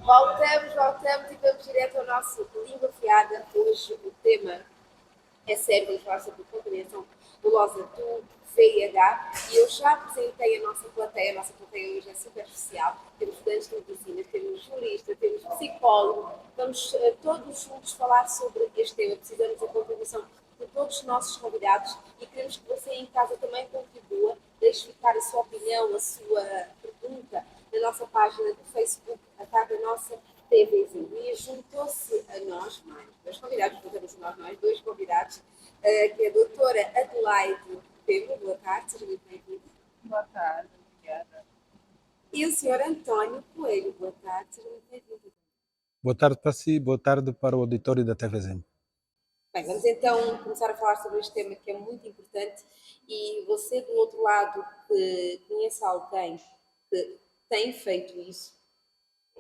Voltamos e vamos direto ao nosso Língua Afiada. Hoje o tema é sério, vamos falar sobre contaminação dolosa do VIH e eu já apresentei a nossa plateia hoje é super especial. Temos estudantes de medicina, temos jurista, temos psicólogo, vamos todos juntos falar sobre este tema. Precisamos da contribuição de todos os nossos convidados e queremos que você em casa também contribua, deixe ficar a sua opinião, a sua pergunta na nossa página do Facebook, a nossa TVzinho. E juntou-se a nós mais, dois convidados, juntamos a nós mais, dois convidados, que é a doutora Adelaide Pedro, boa tarde, seja muito bem-vinda. Boa tarde, obrigada. E o senhor António Coelho, boa tarde, seja muito bem-vindo. Boa tarde para si, boa tarde para o auditório da TVzinho. Bem, vamos então começar a falar sobre este tema que é muito importante e você do outro lado que conhece alguém que tem feito isso,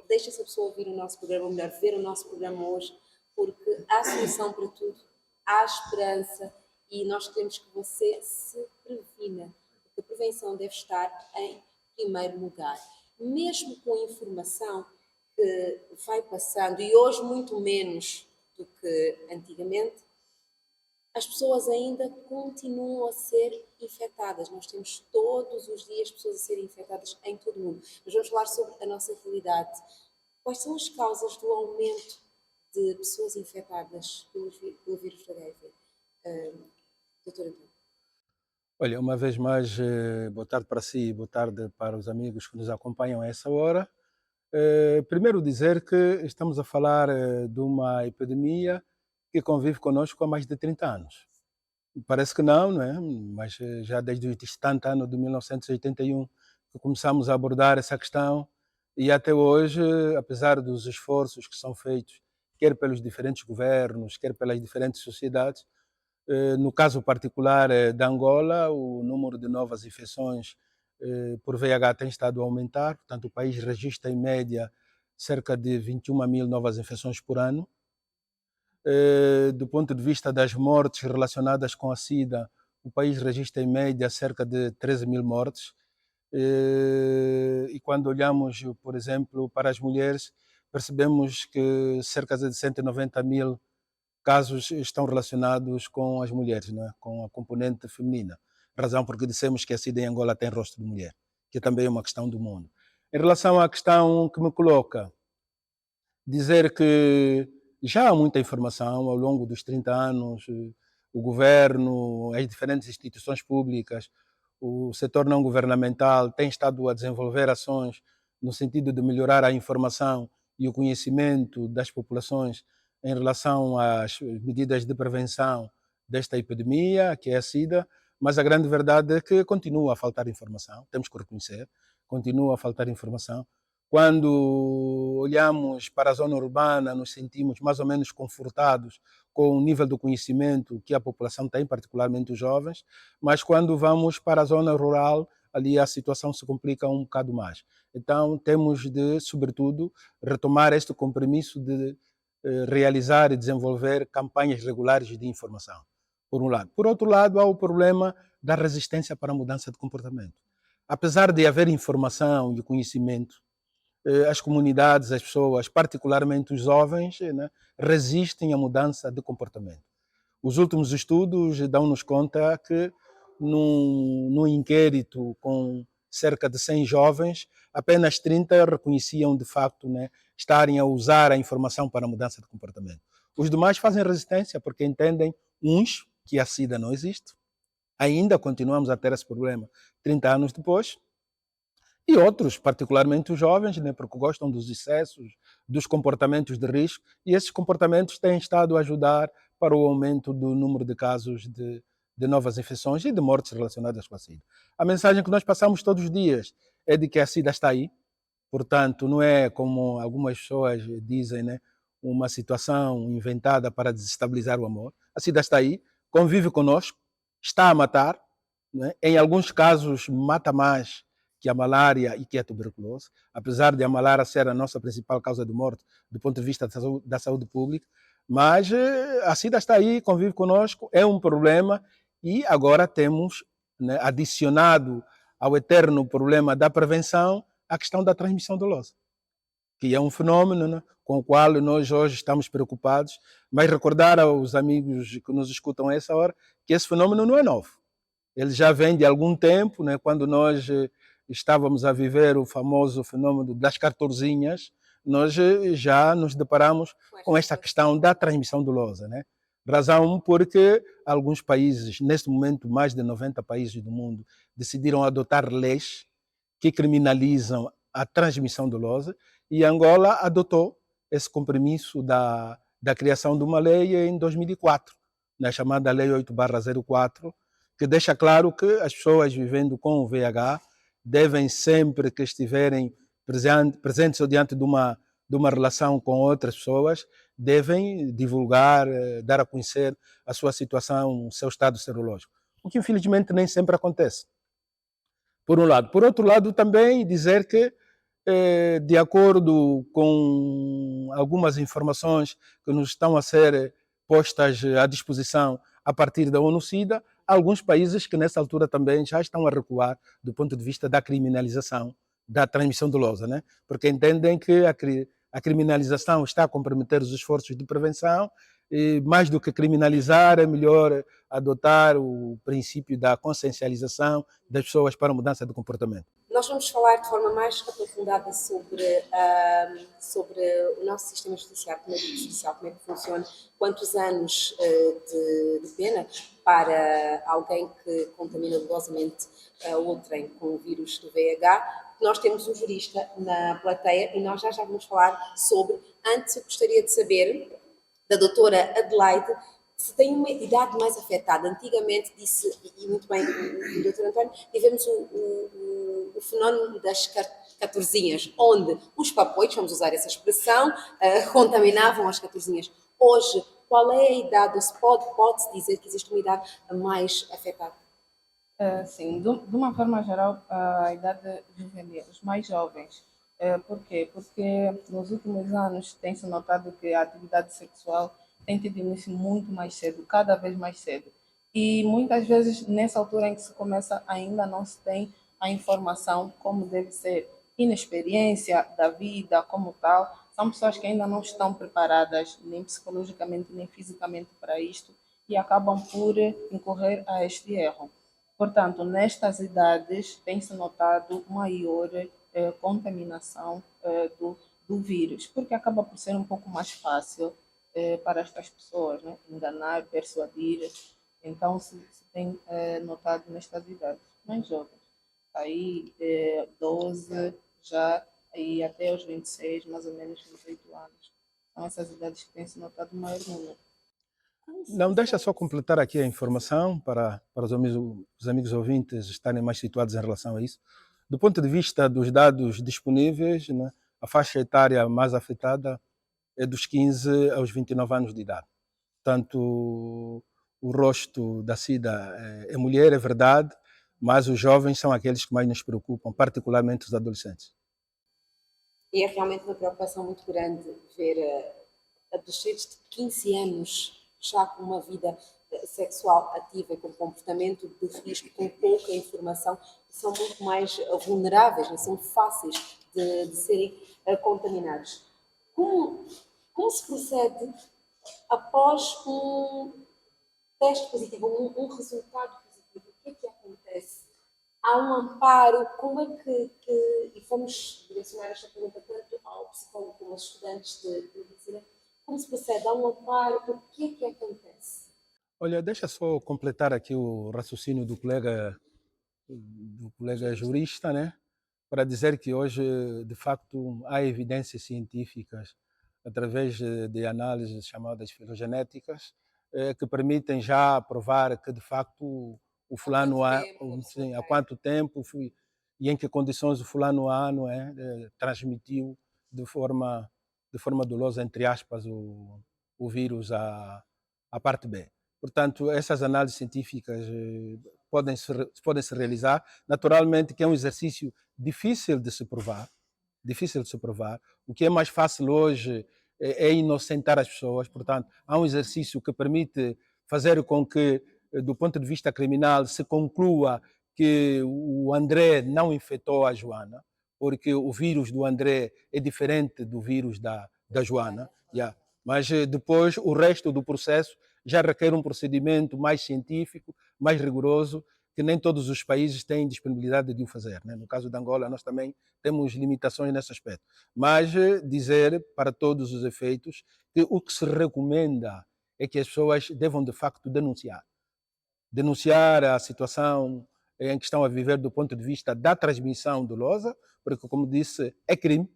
deixa essa pessoa ouvir o nosso programa, ou melhor, ver o nosso programa hoje, porque há solução para tudo, há esperança e nós queremos que você se previna, porque a prevenção deve estar em primeiro lugar. Mesmo com a informação que vai passando, e hoje muito menos do que antigamente, as pessoas ainda continuam a ser infectadas. Nós temos todos os dias pessoas a serem infectadas em todo o mundo. Mas vamos falar sobre a nossa realidade. Quais são as causas do aumento de pessoas infectadas pelo vírus do HIV? Doutora Antônio. Olha, uma vez mais, boa tarde para si e boa tarde para os amigos que nos acompanham a essa hora. Primeiro dizer que estamos a falar de uma epidemia que convive conosco há mais de 30 anos. Parece que não é? Mas já desde o distante ano de 1981 que começamos a abordar essa questão e até hoje, apesar dos esforços que são feitos, quer pelos diferentes governos, quer pelas diferentes sociedades, no caso particular da Angola, o número de novas infecções por VIH tem estado a aumentar, portanto o país registra em média cerca de 21 mil novas infecções por ano. Do ponto de vista das mortes relacionadas com a SIDA, o país registra em média cerca de 13 mil mortes. E quando olhamos, por exemplo, para as mulheres, percebemos que cerca de 190 mil casos estão relacionados com as mulheres, não é? Com a componente feminina. Razão porque dissemos que a SIDA em Angola tem rosto de mulher, que também é uma questão do mundo. Em relação à questão que me coloca, dizer que já há muita informação ao longo dos 30 anos, o governo, as diferentes instituições públicas, o setor não governamental tem estado a desenvolver ações no sentido de melhorar a informação e o conhecimento das populações em relação às medidas de prevenção desta epidemia, que é a SIDA, mas a grande verdade é que continua a faltar informação, temos que reconhecer, continua a faltar informação. Quando olhamos para a zona urbana, nos sentimos mais ou menos confortados com o nível do conhecimento que a população tem, particularmente os jovens, mas quando vamos para a zona rural, ali a situação se complica um bocado mais. Então, temos de, sobretudo, retomar este compromisso de realizar e desenvolver campanhas regulares de informação, por um lado. Por outro lado, há o problema da resistência para a mudança de comportamento. Apesar de haver informação e conhecimento, as comunidades, as pessoas, particularmente os jovens, né, resistem à mudança de comportamento. Os últimos estudos dão-nos conta que num inquérito com cerca de 100 jovens, apenas 30 reconheciam de facto, né, estarem a usar a informação para a mudança de comportamento. Os demais fazem resistência porque entendem, uns, que a SIDA não existe, ainda continuamos a ter esse problema 30 anos depois, e outros, particularmente os jovens, né, porque gostam dos excessos, dos comportamentos de risco, e esses comportamentos têm estado a ajudar para o aumento do número de casos de novas infecções e de mortes relacionadas com a SIDA. A mensagem que nós passamos todos os dias é de que a SIDA está aí, portanto, não é como algumas pessoas dizem, né, uma situação inventada para desestabilizar o amor. A SIDA está aí, convive conosco, está a matar, né, em alguns casos mata mais que a malária e que a tuberculose, apesar de a malária ser a nossa principal causa de morte do ponto de vista da saúde pública, mas a SIDA está aí, convive conosco, é um problema e agora temos, né, adicionado ao eterno problema da prevenção a questão da transmissão dolosa. que é um fenômeno, né, com o qual nós hoje estamos preocupados, mas recordar aos amigos que nos escutam a essa hora que esse fenômeno não é novo. Ele já vem de algum tempo, né, quando nós estávamos a viver o famoso fenômeno das cartorzinhas, nós já nos deparamos com esta questão da transmissão dolosa, né? Razão porque alguns países, neste momento mais de 90 países do mundo, decidiram adotar leis que criminalizam a transmissão dolosa, e Angola adotou esse compromisso da criação de uma lei em 2004, na chamada Lei 8/04, que deixa claro que as pessoas vivendo com o VIH devem sempre que estiverem presentes ou diante de uma relação com outras pessoas, devem divulgar, dar a conhecer a sua situação, o seu estado serológico, o que infelizmente nem sempre acontece. Por um lado. Por outro lado, também dizer que, de acordo com algumas informações que nos estão a ser postas à disposição a partir da ONU-SIDA, há alguns países que nessa altura também já estão a recuar do ponto de vista da criminalização da transmissão dolosa, né? Porque entendem que a criminalização está a comprometer os esforços de prevenção, e mais do que criminalizar, é melhor adotar o princípio da consciencialização das pessoas para a mudança de comportamento. Nós vamos falar de forma mais aprofundada sobre o nosso sistema judiciário, como é que funciona, quantos anos de pena para alguém que contamina dolosamente outrem com o vírus do VIH. Nós temos um jurista na plateia e nós já vamos falar sobre. Antes, eu gostaria de saber da doutora Adelaide se tem uma idade mais afetada. Antigamente disse, e muito bem o doutor António, tivemos o fenómeno das catorzinhas, onde os papões, vamos usar essa expressão, contaminavam as catorzinhas. Hoje, qual é a idade, ou se pode-se dizer que existe uma idade mais afetada? Sim, de uma forma geral, a idade juvenil, os mais jovens. Por quê? Porque nos últimos anos tem-se notado que a atividade sexual tem tido início muito mais cedo, cada vez mais cedo. E muitas vezes, nessa altura em que se começa, ainda não se tem a informação como deve ser. Inexperiência da vida como tal, são pessoas que ainda não estão preparadas, nem psicologicamente, nem fisicamente para isto, e acabam por incorrer a este erro. Portanto, nestas idades tem-se notado maior contaminação do vírus, porque acaba por ser um pouco mais fácil para estas pessoas, né? Enganar, persuadir. Então, se tem notado nestas idades mais jovens. Aí, 12 já, e até os 26, mais ou menos 28 anos. São essas idades que tem-se notado maior número. Não, deixa só completar aqui a informação para os amigos ouvintes estarem mais situados em relação a isso. Do ponto de vista dos dados disponíveis, né, a faixa etária mais afetada é dos 15 aos 29 anos de idade. Portanto, o rosto da SIDA é mulher, é verdade, mas os jovens são aqueles que mais nos preocupam, particularmente os adolescentes. E é realmente uma preocupação muito grande ver adolescentes de 15 anos já com uma vida sexual ativa e com comportamento de risco, com pouca informação, são muito mais vulneráveis, né? São fáceis de serem contaminados. Como se procede após um teste positivo, um resultado positivo? O que é que acontece? Há um amparo? Como é que e vamos direcionar esta pergunta tanto ao psicólogo como aos estudantes de medicina, como se procede? Há um amparo? O que é que acontece? Olha, deixa só completar aqui o raciocínio do colega jurista, né? Para dizer que hoje, de facto, há evidências científicas, através de análises chamadas filogenéticas, que permitem já provar que, de facto, o fulano há quanto tempo e em que condições o fulano A, não é, transmitiu de forma dolosa, entre aspas, o vírus à parte B. Portanto, essas análises científicas podem se realizar. Naturalmente que é um exercício difícil de se provar. O que é mais fácil hoje é inocentar as pessoas. Portanto, há um exercício que permite fazer com que, do ponto de vista criminal, se conclua que o André não infectou a Joana. porque o vírus do André é diferente do vírus da Joana, yeah. Mas depois o resto do processo já requer um procedimento mais científico, mais rigoroso, que nem todos os países têm disponibilidade de o fazer, né? No caso da Angola, nós também temos limitações nesse aspecto. Mas dizer, para todos os efeitos, que o que se recomenda é que as pessoas devam, de facto, denunciar a situação em que estão a viver do ponto de vista da transmissão dolosa, porque, como disse, é crime,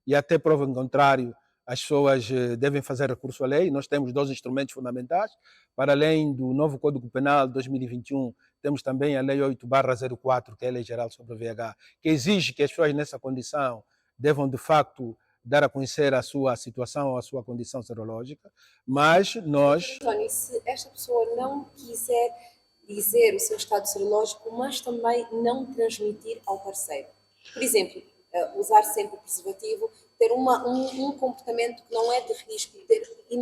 e até prova em contrário, as pessoas devem fazer recurso à lei. Nós temos dois instrumentos fundamentais. Para além do novo Código Penal de 2021, temos também a Lei 8/04, que é a Lei Geral sobre o VIH, que exige que as pessoas nessa condição devam, de facto, dar a conhecer a sua situação, a sua condição serológica, mas nós... António, se esta pessoa não quiser dizer o seu estado serológico, mas também não transmitir ao parceiro, por exemplo, usar sempre o preservativo, ter um comportamento que não é de risco,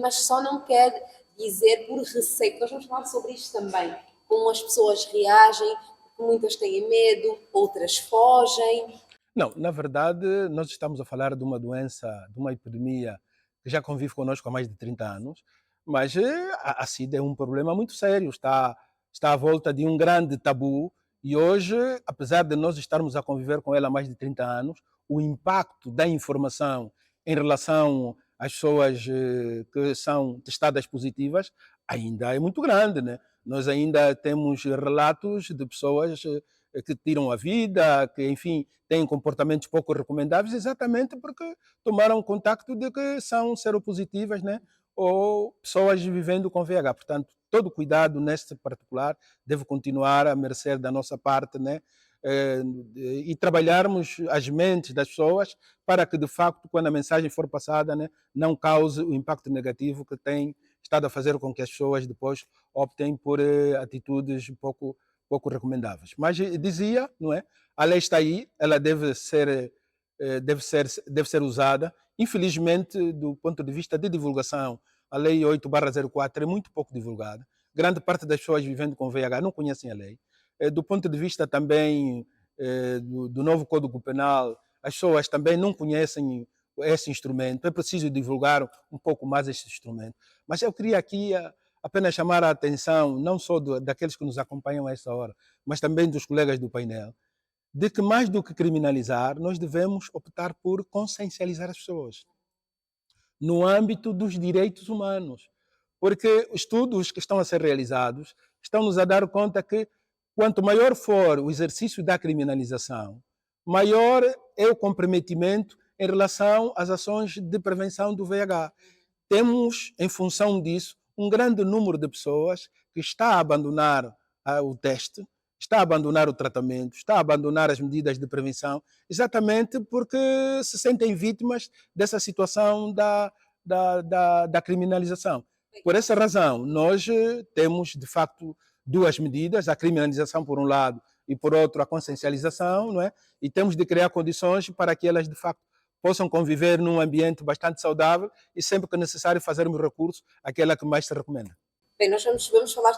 mas só não quer dizer por receio. Nós vamos falar sobre isto também, como as pessoas reagem, porque muitas têm medo, outras fogem. Não, na verdade, nós estamos a falar de uma doença, de uma epidemia que já convive conosco há mais de 30 anos, mas a SIDA é um problema muito sério, está à volta de um grande tabu e hoje, apesar de nós estarmos a conviver com ela há mais de 30 anos, o impacto da informação em relação às pessoas que são testadas positivas ainda é muito grande, né? Nós ainda temos relatos de pessoas que tiram a vida, que, enfim, têm comportamentos pouco recomendáveis, exatamente porque tomaram contacto de que são seropositivas, né? Ou pessoas vivendo com VIH. Portanto, todo cuidado neste particular deve continuar a merecer da nossa parte, né? E trabalharmos as mentes das pessoas para que, de facto, quando a mensagem for passada, né, não cause o impacto negativo que tem estado a fazer com que as pessoas depois optem por atitudes pouco recomendáveis. Mas dizia, não é? A lei está aí, ela deve ser usada. Infelizmente, do ponto de vista de divulgação, a lei 8/04 é muito pouco divulgada. Grande parte das pessoas vivendo com VIH não conhecem a lei. Do ponto de vista também do novo Código Penal, as pessoas também não conhecem esse instrumento. É preciso divulgar um pouco mais esse instrumento. Mas eu queria aqui apenas chamar a atenção, não só daqueles que nos acompanham a essa hora, mas também dos colegas do painel, de que mais do que criminalizar, nós devemos optar por consciencializar as pessoas no âmbito dos direitos humanos. Porque estudos que estão a ser realizados estão-nos a dar conta que quanto maior for o exercício da criminalização, maior é o comprometimento em relação às ações de prevenção do VIH. Temos, em função disso, um grande número de pessoas que está a abandonar o teste, está a abandonar o tratamento, está a abandonar as medidas de prevenção, exatamente porque se sentem vítimas dessa situação da criminalização. Por essa razão, nós temos, de facto, duas medidas, a criminalização por um lado e por outro a consciencialização, não é? E temos de criar condições para que elas, de facto, possam conviver num ambiente bastante saudável e sempre que necessário fazermos recurso àquela que mais se recomenda. Bem, nós vamos falar...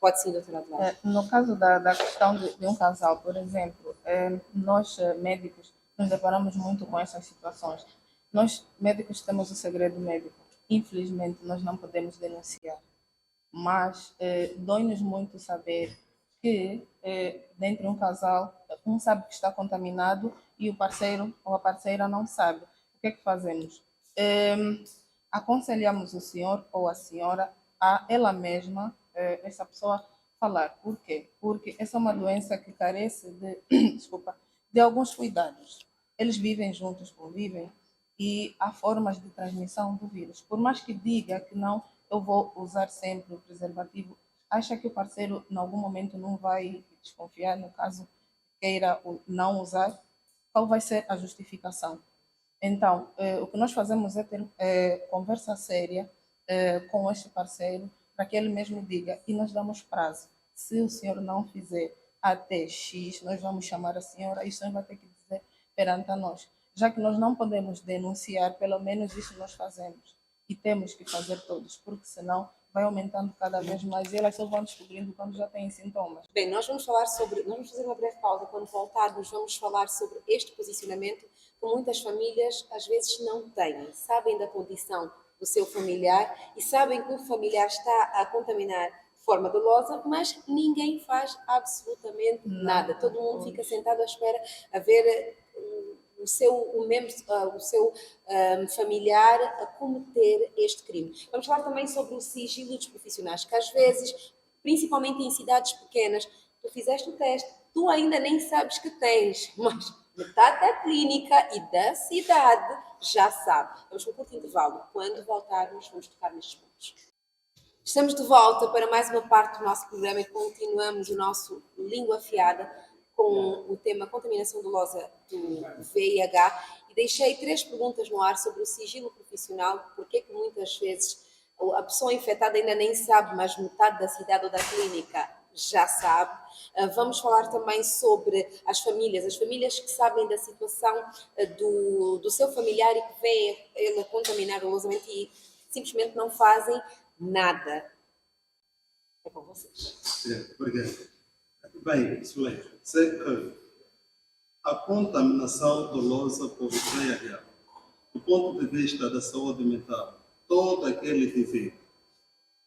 Pode sim, doutora Adelaide. No caso da questão de um casal, por exemplo, nós médicos nos deparamos muito com essas situações. Nós médicos temos o segredo médico. Infelizmente, nós não podemos denunciar. Mas dói-nos muito saber que dentro de um casal, um sabe que está contaminado e o parceiro ou a parceira não sabe. O que é que fazemos? Aconselhamos o senhor ou a senhora a ela mesma, essa pessoa, falar. Por quê? Porque essa é uma doença que carece de alguns cuidados. Eles vivem juntos, convivem, e há formas de transmissão do vírus. Por mais que diga que não, eu vou usar sempre o preservativo, acha que o parceiro em algum momento não vai desconfiar, no caso queira não usar, qual vai ser a justificação? Então, o que nós fazemos é ter conversa séria com este parceiro, para que ele mesmo diga, e nós damos prazo. Se o senhor não fizer até X, nós vamos chamar a senhora e o senhor vai ter que dizer perante a nós. Já que nós não podemos denunciar, pelo menos isso nós fazemos. E temos que fazer todos, porque senão vai aumentando cada vez mais e elas só vão descobrindo quando já têm sintomas. Bem, nós vamos fazer uma breve pausa. Quando voltarmos, vamos falar sobre este posicionamento que muitas famílias às vezes não têm. Sabem da condição do seu familiar e sabem que o familiar está a contaminar de forma dolosa, mas ninguém faz absolutamente nada. Todo mundo fica sentado à espera a ver o seu familiar a cometer este crime. Vamos falar também sobre o sigilo dos profissionais, que às vezes, principalmente em cidades pequenas, tu fizeste o teste, tu ainda nem sabes que tens, mas metade da clínica e da cidade já sabe. Vamos para um curto intervalo. Quando voltarmos, vamos tocar nestes pontos. Estamos de volta para mais uma parte do nosso programa e continuamos o nosso Língua Afiada com o tema contaminação dolosa do VIH e deixei 3 perguntas no ar sobre o sigilo profissional, porque é que muitas vezes a pessoa infectada ainda nem sabe, mas metade da cidade ou da clínica já sabe. Vamos falar também sobre as famílias que sabem da situação do seu familiar e que vê ele contaminar dolosamente e simplesmente não fazem nada. É com vocês. Obrigado. Bem, Suleika, sei que a contaminação dolosa por VIH, do ponto de vista da saúde mental, todo aquele indivíduo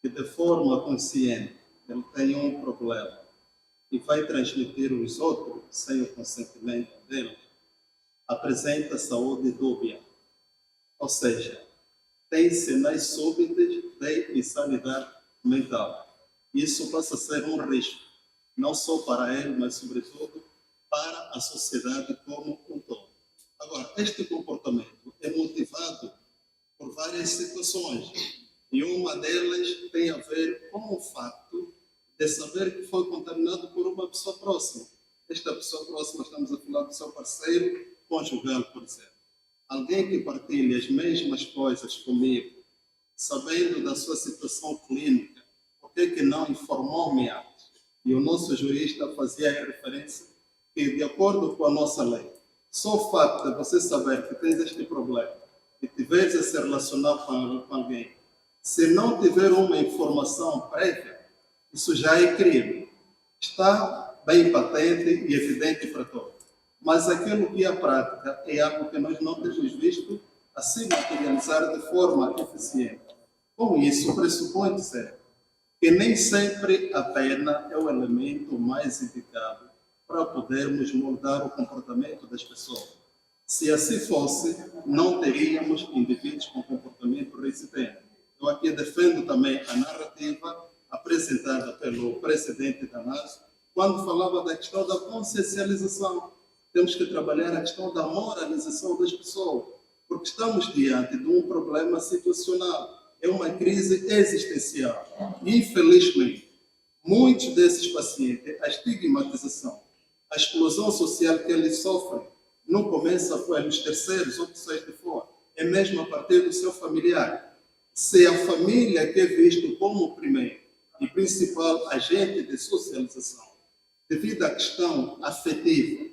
que de forma consciente ele tem um problema e vai transmitir aos outros sem o consentimento dele, apresenta saúde dúbia. Ou seja, tem sinais súbitos de insanidade mental. Isso passa a ser um risco, não só para ele, mas sobretudo para a sociedade como um todo. Agora, este comportamento é motivado por várias situações e uma delas tem a ver com o fato de saber que foi contaminado por uma pessoa próxima. Esta pessoa próxima, estamos a falar do seu parceiro conjugal, por exemplo. Alguém que partilha as mesmas coisas comigo, sabendo da sua situação clínica, por que não informou-me antes? E o nosso jurista fazia a referência que, de acordo com a nossa lei, só o facto de você saber que tens este problema e tiveres a se relacionar com alguém, se não tiver uma informação prévia, isso já é crime. Está bem patente e evidente para todos. Mas aquilo que é a prática é algo que nós não temos visto a se materializar de forma eficiente. Com isso, pressupõe dizer que nem sempre a pena é o elemento mais indicado para podermos moldar o comportamento das pessoas. Se assim fosse, não teríamos indivíduos com comportamento reincidente. Eu aqui defendo também a narrativa apresentada pelo presidente Damaso, quando falava da questão da consciencialização. Temos que trabalhar a questão da moralização das pessoas, porque estamos diante de um problema situacional. É uma crise existencial. Infelizmente, muitos desses pacientes, a estigmatização, a exclusão social que eles sofrem, não começa pelos terceiros ou pessoas de fora, é mesmo a partir do seu familiar. Se a família que é visto como o primeiro e principal agente de socialização, devido à questão afetiva,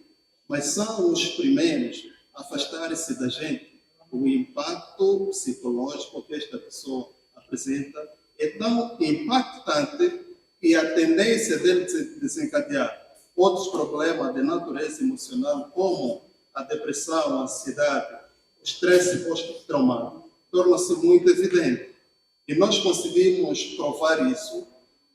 mas são os primeiros a afastarem-se da gente, o impacto psicológico que esta pessoa apresenta é tão impactante que a tendência dele desencadear outros problemas de natureza emocional, como a depressão, a ansiedade, o estresse pós-traumático, torna-se muito evidente. E nós conseguimos provar isso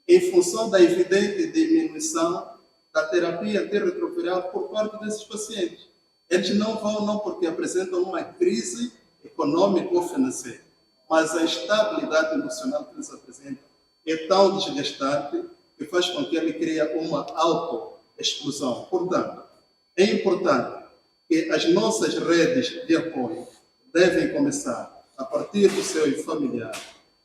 em função da evidente diminuição da terapia antirretroviral por parte desses pacientes. Eles não vão não porque apresentam uma crise econômica ou financeira, mas a instabilidade emocional que eles apresentam é tão desgastante que faz com que ele crie uma auto-exclusão. Portanto, é importante que as nossas redes de apoio devem começar a partir do seu familiar,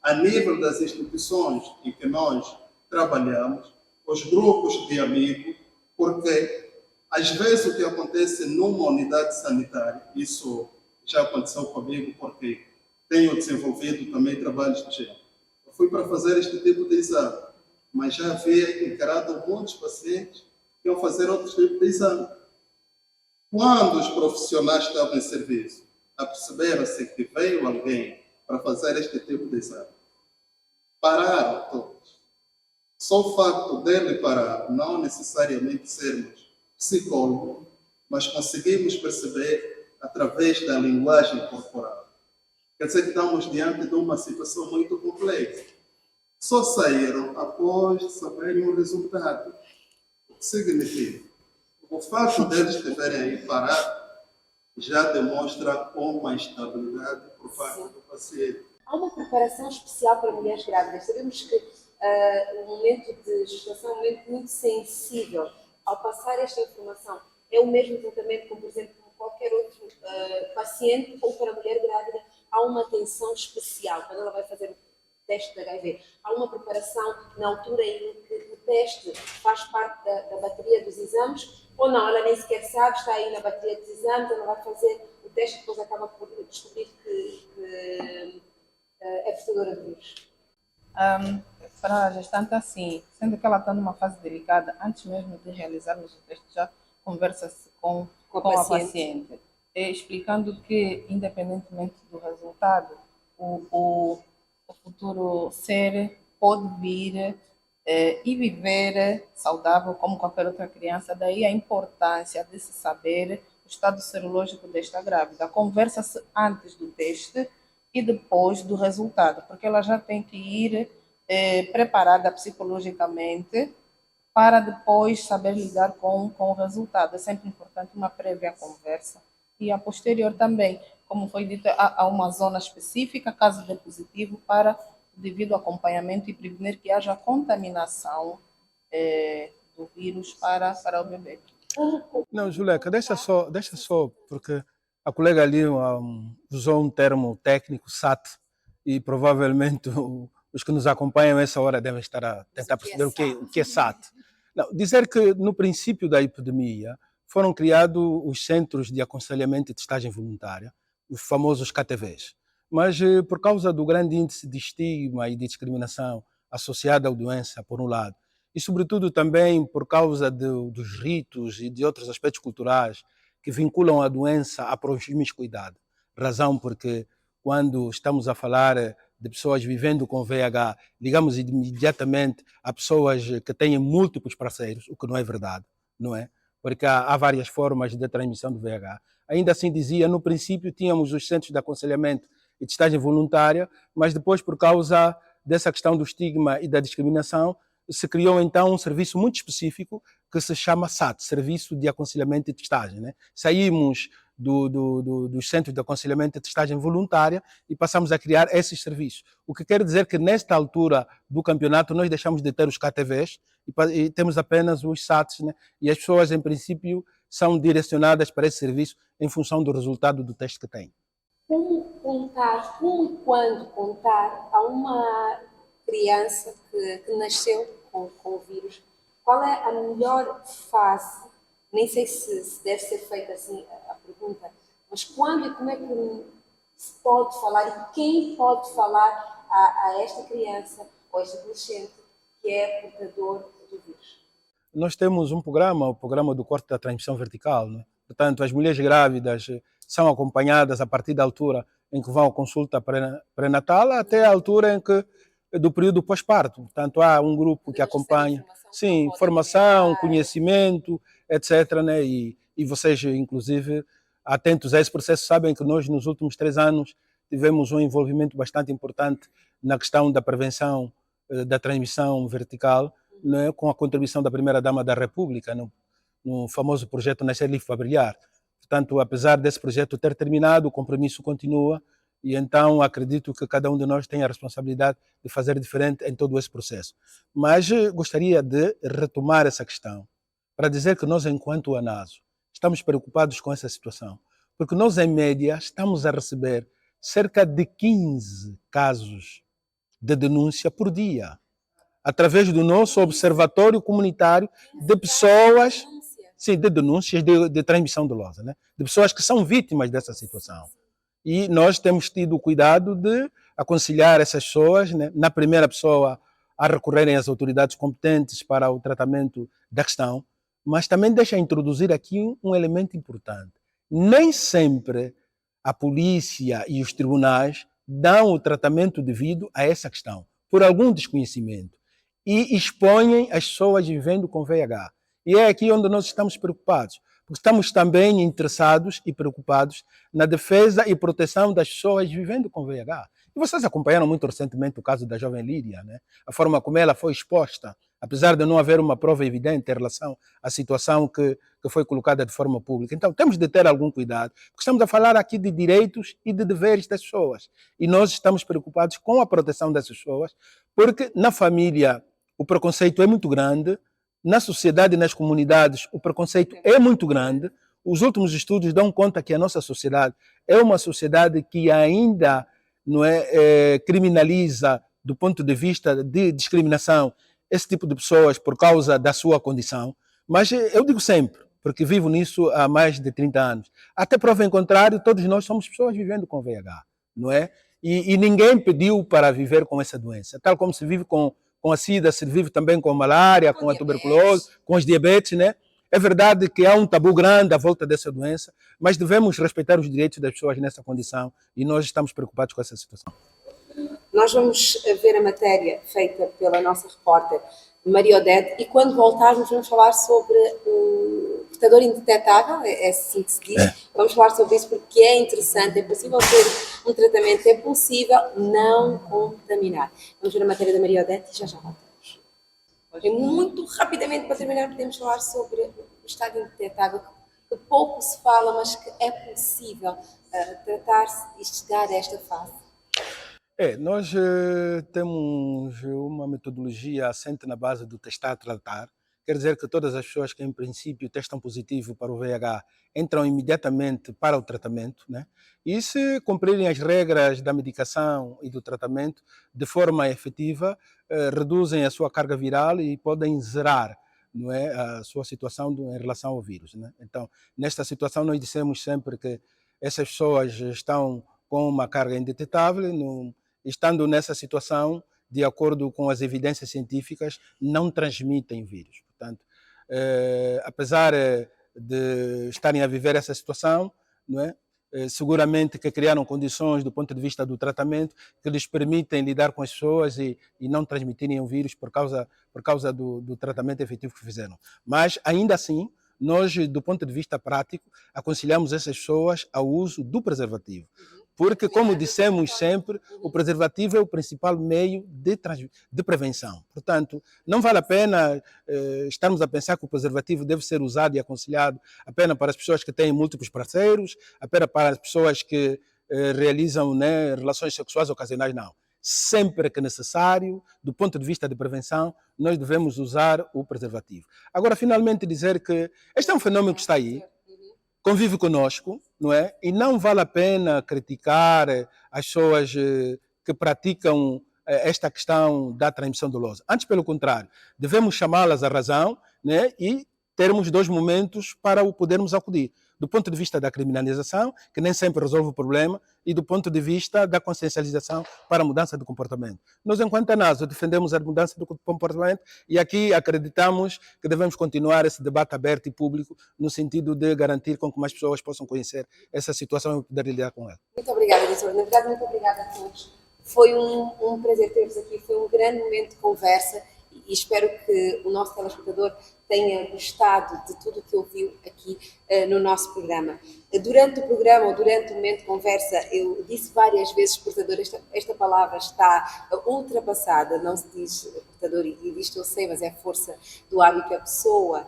a nível das instituições em que nós trabalhamos, os grupos de amigos, porque às vezes o que acontece numa unidade sanitária, isso já aconteceu comigo porque tenho desenvolvido também trabalhos de gênero. Eu fui para fazer este tipo de exame, mas já havia encarado muitos pacientes que iam fazer outro tipo de exame. Quando os profissionais estavam em serviço, aperceberam-se que veio alguém para fazer este tipo de exame, pararam todos. Só o facto dele parar, não necessariamente sermos psicólogos, mas conseguimos perceber através da linguagem corporal. Quer dizer que estamos diante de uma situação muito complexa. Só saíram após saberem o resultado. O que significa? O fato deles estiverem aí parados já demonstra uma instabilidade por parte do paciente. Há uma preparação especial para mulheres grávidas. Sabemos que o momento de gestação é um momento muito sensível. Ao passar esta informação, é o mesmo tratamento como, por exemplo, como qualquer outro paciente ou para a mulher grávida, há uma atenção especial quando ela vai fazer o teste de HIV. Há uma preparação na altura em que o teste faz parte da bateria dos exames, ou não, ela nem sequer sabe, está aí na bateria dos exames, ela vai fazer o teste e depois acaba por descobrir que é portadora de vírus. Para a gestante, assim, sendo que ela está numa fase delicada, antes mesmo de realizarmos o teste, já conversa-se com a paciente, explicando que, independentemente do resultado, o futuro ser pode vir e viver saudável como qualquer outra criança. Daí a importância de se saber o estado serológico desta grávida. Conversa-se antes do teste e depois do resultado, porque ela já tem que ir preparada psicologicamente para depois saber lidar com o resultado. É sempre importante uma prévia conversa e a posterior também, como foi dito, há uma zona específica, caso de positivo, para devido ao acompanhamento e prevenir que haja contaminação do vírus para o bebê. Não, Juleca, deixa só, porque a colega ali usou um termo técnico, SAT, e provavelmente os que nos acompanham a essa hora devem estar a tentar perceber o que é SAT. Não, dizer que no princípio da epidemia foram criados os Centros de Aconselhamento e Testagem Voluntária, os famosos CATVs. Mas por causa do grande índice de estigma e de discriminação associada à doença, por um lado, e sobretudo também por causa dos ritos e de outros aspectos culturais que vinculam a doença à promiscuidade. Razão porque quando estamos a falar de pessoas vivendo com VIH, ligamos imediatamente a pessoas que têm múltiplos parceiros, o que não é verdade, não é? Porque há várias formas de transmissão do VIH. Ainda assim dizia, no princípio tínhamos os centros de aconselhamento e testagem voluntária, mas depois, por causa dessa questão do estigma e da discriminação, se criou então um serviço muito específico que se chama SAT, Serviço de Aconselhamento e Testagem, né? Saímos dos centros de aconselhamento e testagem voluntária e passamos a criar esses serviços. O que quer dizer que nesta altura do campeonato nós deixamos de ter os KTVs e temos apenas os SATs, né? E as pessoas, em princípio, são direcionadas para esse serviço em função do resultado do teste que têm. Como e quando contar a uma criança que nasceu com o vírus? Qual é a melhor fase? Nem sei se deve ser feita assim a pergunta, mas quando e como é que se pode falar e quem pode falar a esta criança ou a este adolescente que é portador do vírus? Nós temos um programa, o programa do corte da transmissão vertical, né? Portanto, as mulheres grávidas são acompanhadas a partir da altura em que vão à consulta pré-natal até a altura em que do período pós-parto. Portanto, há um grupo que acompanha, sim, formação, conhecimento, etc. Né? E vocês, inclusive, atentos a esse processo, sabem que nós, nos últimos 3 anos, tivemos um envolvimento bastante importante na questão da prevenção da transmissão vertical, né? Com a contribuição da primeira-dama da República, no famoso projeto Nascer Livre para Brilhar. Portanto, apesar desse projeto ter terminado, o compromisso continua, e então acredito que cada um de nós tem a responsabilidade de fazer diferente em todo esse processo. Mas gostaria de retomar essa questão para dizer que nós, enquanto ANASO, estamos preocupados com essa situação, porque nós, em média, estamos a receber cerca de 15 casos de denúncia por dia, através do nosso observatório comunitário de pessoas, sim, de denúncias de transmissão dolosa, né? De pessoas que são vítimas dessa situação. E nós temos tido o cuidado de aconselhar essas pessoas, né, na primeira pessoa, a recorrerem às autoridades competentes para o tratamento da questão, mas também deixa introduzir aqui um elemento importante. Nem sempre a polícia e os tribunais dão o tratamento devido a essa questão. por algum desconhecimento e expõem as pessoas vivendo com VIH. E é aqui onde nós estamos preocupados, porque estamos também interessados e preocupados na defesa e proteção das pessoas vivendo com VIH. E vocês acompanharam muito recentemente o caso da jovem Lídia, né? A forma como ela foi exposta, apesar de não haver uma prova evidente em relação à situação que foi colocada de forma pública. Então, temos de ter algum cuidado, porque estamos a falar aqui de direitos e de deveres das pessoas. E nós estamos preocupados com a proteção dessas pessoas, porque na família o preconceito é muito grande, na sociedade e nas comunidades o preconceito é muito grande. Os últimos estudos dão conta que a nossa sociedade é uma sociedade que ainda não criminaliza, do ponto de vista de discriminação, esse tipo de pessoas por causa da sua condição. Mas eu digo sempre, porque vivo nisso há mais de 30 anos, até prova em contrário, todos nós somos pessoas vivendo com VIH, não é? E ninguém pediu para viver com essa doença. Tal como se vive com a SIDA, se vive também com a malária, com a tuberculose, com os diabetes, né? É verdade que há um tabu grande à volta dessa doença, mas devemos respeitar os direitos das pessoas nessa condição e nós estamos preocupados com essa situação. Nós vamos ver a matéria feita pela nossa repórter Maria Odete e quando voltarmos vamos falar sobre o portador indetetável, é assim que se diz. Vamos falar sobre isso porque é interessante, é possível ter um tratamento, é possível não contaminar. Vamos ver a matéria da Maria Odete e já voltamos. E muito rapidamente, para terminar, podemos falar sobre o estado indetetável, que pouco se fala, mas que é possível tratar-se e chegar a esta fase. Nós temos uma metodologia assente na base do testar, tratar. Quer dizer que todas as pessoas que, em princípio, testam positivo para o VIH entram imediatamente para o tratamento, né? E se cumprirem as regras da medicação e do tratamento de forma efetiva, reduzem a sua carga viral e podem zerar, não é, a sua situação em relação ao vírus, né? Então, nesta situação, nós dissemos sempre que essas pessoas estão com uma carga indetetável, estando nessa situação, de acordo com as evidências científicas, não transmitem vírus. Portanto, apesar de estarem a viver essa situação, não é? Seguramente que criaram condições do ponto de vista do tratamento que lhes permitem lidar com as pessoas e não transmitirem o vírus por causa do tratamento efetivo que fizeram. Mas, ainda assim, nós, do ponto de vista prático, aconselhamos essas pessoas ao uso do preservativo. Porque, como dissemos sempre, o preservativo é o principal meio de prevenção. Portanto, não vale a pena estarmos a pensar que o preservativo deve ser usado e aconselhado apenas para as pessoas que têm múltiplos parceiros, apenas para as pessoas que realizam, né, relações sexuais ocasionais, não. Sempre que necessário, do ponto de vista de prevenção, nós devemos usar o preservativo. Agora, finalmente, dizer que este é um fenômeno que está aí, convive conosco, não é? E não vale a pena criticar as pessoas que praticam esta questão da transmissão dolosa. Antes, pelo contrário, devemos chamá-las à razão, né? E termos dois momentos para o podermos acudir. Do ponto de vista da criminalização, que nem sempre resolve o problema, e do ponto de vista da consciencialização para a mudança de comportamento. Nós, enquanto ANASO, defendemos a mudança de comportamento e aqui acreditamos que devemos continuar esse debate aberto e público no sentido de garantir com que mais pessoas possam conhecer essa situação e poder lidar com ela. Muito obrigada, doutora. Na verdade, muito obrigada a todos. Foi um prazer ter-vos aqui, foi um grande momento de conversa e espero que o nosso telespectador tenha gostado de tudo o que ouviu aqui no nosso programa. Durante o programa, ou durante o momento de conversa, eu disse várias vezes portador, esta palavra está ultrapassada, não se diz portador, e disto eu sei, mas é força do hábito, a pessoa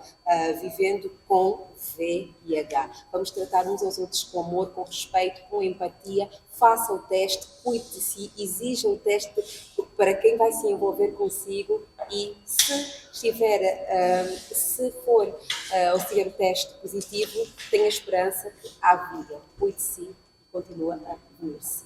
vivendo com VIH. Vamos tratar uns aos outros com amor, com respeito, com empatia, faça o teste, cuide de si, exija o teste para quem vai se envolver consigo e se for ou se tiver o teste positivo, tenha esperança que há vida, cuide de si e continua a evoluir-se.